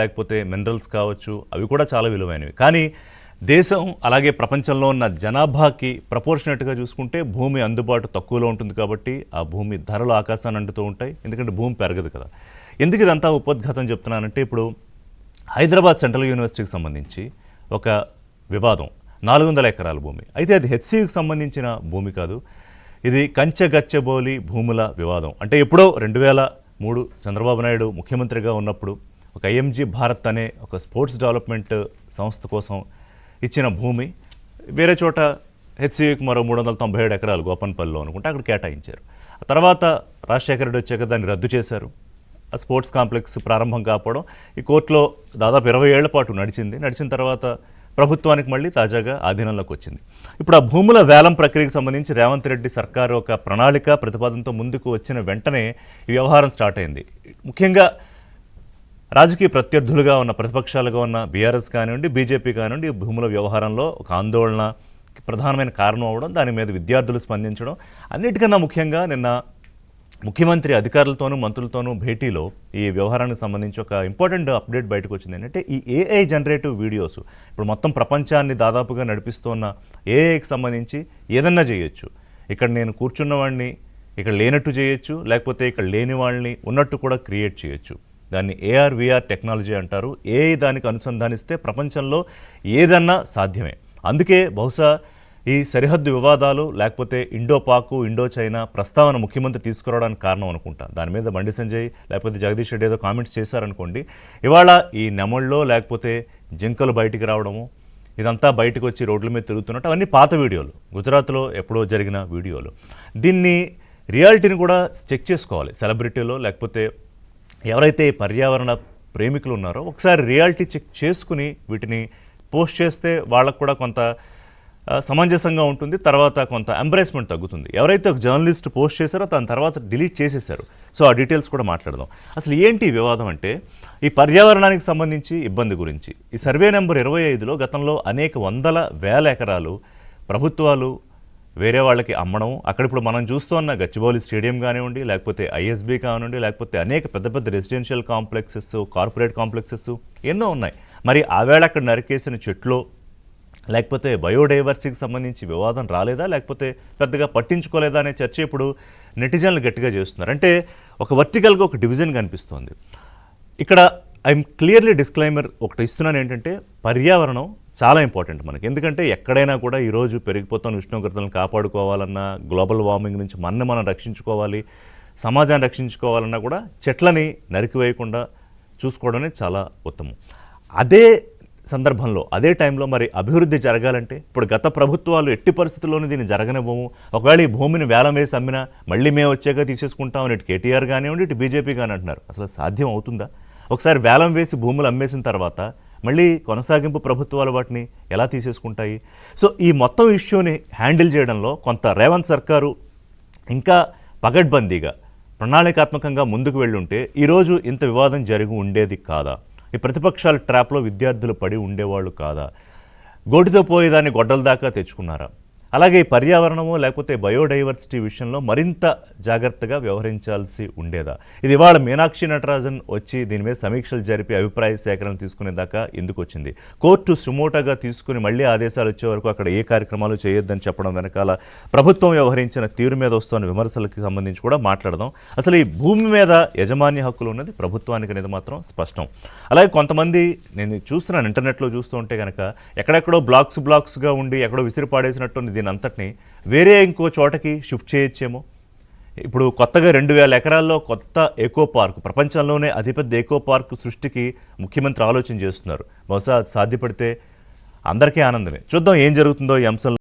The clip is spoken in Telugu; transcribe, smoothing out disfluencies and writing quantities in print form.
లేకపోతే మినరల్స్ కావచ్చు, అవి కూడా చాలా విలువైనవి. కానీ దేశం అలాగే ప్రపంచంలో ఉన్న జనాభాకి ప్రపోర్షనేట్గా చూసుకుంటే భూమి అందుబాటు తక్కువలో ఉంటుంది కాబట్టి ఆ భూమి ధరలు ఆకాశాన్ని అంటుతూ ఉంటాయి. ఎందుకంటే భూమి పెరగదు కదా. ఎందుకు ఇదంతా ఉపోద్ఘాతం చెప్తున్నానంటే, ఇప్పుడు హైదరాబాద్ సెంట్రల్ యూనివర్సిటీకి సంబంధించి ఒక వివాదం, 400 ఎకరాల భూమి. అయితే అది హెచ్సియుకి సంబంధించిన భూమి కాదు, ఇది కంచెగచ్చబోలి భూముల వివాదం. అంటే ఎప్పుడో 2003 చంద్రబాబు నాయుడు ముఖ్యమంత్రిగా ఉన్నప్పుడు ఒక ఐఎంజీ భారత్ అనే ఒక స్పోర్ట్స్ డెవలప్మెంట్ సంస్థ కోసం ఇచ్చిన భూమి వేరే చోట హెచ్సియుకి మరో 397 ఎకరాలు గోపన్పల్లిలో అనుకుంటే అక్కడ కేటాయించారు. ఆ తర్వాత రాజశేఖర రెడ్డి వచ్చాక దాన్ని రద్దు చేశారు. ఆ స్పోర్ట్స్ కాంప్లెక్స్ ప్రారంభం కాకపోవడం ఈ కోర్టులో దాదాపు 20 ఏళ్ల పాటు నడిచిన తర్వాత ప్రభుత్వానికి మళ్ళీ తాజాగా ఆధీనంలోకి వచ్చింది. ఇప్పుడు ఆ భూముల వేలం ప్రక్రియకు సంబంధించి రేవంత్ రెడ్డి సర్కారు ఒక ప్రణాళిక ప్రతిపాదనతో ముందుకు వచ్చిన వెంటనే ఈ వ్యవహారం స్టార్ట్ అయింది. ముఖ్యంగా రాజకీయ ప్రత్యర్థులుగా ఉన్న, ప్రతిపక్షాలుగా ఉన్న బీఆర్ఎస్ కానివ్వండి, బీజేపీ కానివ్వండి, భూముల వ్యవహారంలో ఒక ఆందోళన ప్రధానమైన కారణం అవ్వడం, దాని మీద విద్యార్థులు స్పందించడం, అన్నిటికన్నా ముఖ్యంగా నిన్న ముఖ్యమంత్రి అధికారులతోనూ మంత్రులతోనూ భేటీలో ఈ వ్యవహారానికి సంబంధించి ఒక ఇంపార్టెంట్ అప్డేట్ బయటకు వచ్చింది. ఏంటంటే ఈ ఏఐ జనరేటివ్ వీడియోస్ ఇప్పుడు మొత్తం ప్రపంచాన్ని దాదాపుగా నడిపిస్తున్న ఏఐకి సంబంధించి ఏదన్నా చేయొచ్చు. ఇక్కడ నేను కూర్చున్న వాడిని ఇక్కడ లేనట్టు చేయొచ్చు, లేకపోతే ఇక్కడ లేని వాళ్ళని ఉన్నట్టు కూడా క్రియేట్ చేయొచ్చు. దాన్ని ఏఆర్ విఆర్ టెక్నాలజీ అంటారు. ఏఐ దానికి అనుసంధానిస్తే ప్రపంచంలో ఏదన్నా సాధ్యమే. అందుకే బహుశా ఈ సరిహద్దు వివాదాలు లేకపోతే ఇండో-పాక్, ఇండో-చైనా ప్రస్తావన ముఖ్యమంత్రి తీసుకురావడానికి కారణం అనుకుంటా. దాని మీద బండి సంజయ్ లేకపోతే జగదీష్ రెడ్డి ఏదో కామెంట్స్ చేశారనుకోండి, ఇవాళ ఈ నెమళ్ళలో లేకపోతే జింకలు బయటికి రావడము, ఇదంతా బయటకు వచ్చి రోడ్ల మీద తిరుగుతున్నట్టు అవన్నీ పాత వీడియోలు, గుజరాత్లో ఎప్పుడో జరిగిన వీడియోలు. దీన్ని రియాలిటీని కూడా చెక్ చేసుకోవాలి సెలబ్రిటీలో, లేకపోతే ఎవరైతే పర్యావరణ ప్రేమికులు ఉన్నారో ఒకసారి రియాలిటీ చెక్ చేసుకుని వీటిని పోస్ట్ చేస్తే వాళ్ళకు కూడా కొంత సమంజసంగా ఉంటుంది. తర్వాత కొంత ఎంబ్రేస్మెంట్ తగ్గుతుంది. ఎవరైతే ఒక జర్నలిస్ట్ పోస్ట్ చేశారో దాని తర్వాత డిలీట్ చేసేశారు. సో ఆ డీటెయిల్స్ కూడా మాట్లాడదాం. అసలు ఏంటి వివాదం అంటే, ఈ పర్యావరణానికి సంబంధించి ఇబ్బంది గురించి ఈ సర్వే నెంబర్ 25లో గతంలో అనేక వందల వేల ఎకరాలు ప్రభుత్వాలు వేరే వాళ్ళకి అమ్మడం, అక్కడ ఇప్పుడు మనం చూస్తున్న గచ్చిబౌలి స్టేడియం కానివ్వండి, లేకపోతే ఐఎస్బీ కానివ్వండి, లేకపోతే అనేక పెద్ద పెద్ద రెసిడెన్షియల్ కాంప్లెక్సెస్, కార్పొరేట్ కాంప్లెక్సెస్ ఎన్నో ఉన్నాయి. మరి ఆవేళ అక్కడ నరికేసిన చెట్లు లేకపోతే బయోడైవర్సిటీకి సంబంధించి వివాదం రాలేదా, లేకపోతే పెద్దగా పట్టించుకోలేదా అనే చర్చ ఇప్పుడు నెటిజన్లు గట్టిగా చేస్తున్నారు. అంటే ఒక వర్టికల్గా ఒక డివిజన్ కనిపిస్తోంది. ఇక్కడ ఐఎమ్ క్లియర్లీ డిస్క్లైమర్ ఒకటి ఇస్తున్నాను, ఏంటంటే పర్యావరణం చాలా ఇంపార్టెంట్ మనకి. ఎందుకంటే ఎక్కడైనా కూడా ఈరోజు పెరిగిపోతున్న ఉష్ణోగ్రతలను కాపాడుకోవాలన్నా, గ్లోబల్ వార్మింగ్ నుంచి మనం రక్షించుకోవాలి, సమాజాన్ని రక్షించుకోవాలన్నా కూడా చెట్లని నరికివేయకుండా చూసుకోవడమే చాలా ఉత్తమం. అదే సందర్భంలో అదే టైంలో మరి అభివృద్ధి జరగాలంటే ఇప్పుడు గత ప్రభుత్వాలు ఎట్టి పరిస్థితుల్లోనూ దీన్ని జరగనివ్వము, ఒకవేళ ఈ భూమిని వేలం వేసి అమ్మినా మళ్ళీ మేము వచ్చాక తీసేసుకుంటామని ఇటు కేటీఆర్ కానివ్వండి, ఇటు బీజేపీ కానీ అంటున్నారు. అసలు సాధ్యం అవుతుందా? ఒకసారి వేలం వేసి భూములు అమ్మేసిన తర్వాత మళ్ళీ కొనసాగింపు ప్రభుత్వాలు వాటిని ఎలా తీసేసుకుంటాయి? సో ఈ మొత్తం ఇష్యూని హ్యాండిల్ చేయడంలో కొంత రేవంత్ సర్కారు ఇంకా పగడ్బందీగా ప్రణాళికాత్మకంగా ముందుకు వెళ్ళుంటే ఈరోజు ఇంత వివాదం జరిగి ఉండేది కాదా? ఈ ప్రతిపక్షాల ట్రాప్లో విద్యార్థులు పడి ఉండేవాళ్ళు కాదా? గోటితో పోయేదాన్ని గొడ్డల దాకా తెచ్చుకున్నారా? అలాగే పర్యావరణము లేకపోతే బయోడైవర్సిటీ విషయంలో మరింత జాగ్రత్తగా వ్యవహరించాల్సి ఉండేదా? ఇది ఇవాళ మీనాక్షి నటరాజన్ వచ్చి దీని మీద సమీక్షలు జరిపి అభిప్రాయ సేకరణ తీసుకునేదాకా ఎందుకు వచ్చింది? కోర్టు సుమోటోగా తీసుకుని మళ్ళీ ఆదేశాలు వచ్చే వరకు అక్కడ ఏ కార్యక్రమాలు చేయొద్దని చెప్పడం వెనకాల ప్రభుత్వం వ్యవహరించిన తీరు మీద వస్తున్న విమర్శలకు సంబంధించి కూడా మాట్లాడదాం. అసలు ఈ భూమి మీద యజమాన్య హక్కులు ఉన్నది ప్రభుత్వానికి అనేది మాత్రం స్పష్టం. అలాగే కొంతమంది నేను చూస్తున్నాను ఇంటర్నెట్లో చూస్తూ ఉంటే కనుక ఎక్కడెక్కడో బ్లాక్స్గా ఉండి ఎక్కడో విసిరి పాడేసినట్టు దీని అంతటిని వేరే ఇంకో చోటకి షిఫ్ట్ చేయొచ్చేమో. ఇప్పుడు కొత్తగా 2000 ఎకరాల్లో కొత్త ఎకో పార్క్, ప్రపంచంలోనే అతిపెద్ద ఎకో పార్క్ సృష్టికి ముఖ్యమంత్రి ఆలోచన చేస్తున్నారు. బహుశా సాధ్యపడితే అందరికీ ఆనందమే. చూద్దాం ఏం జరుగుతుందో ఈ అంశంలో.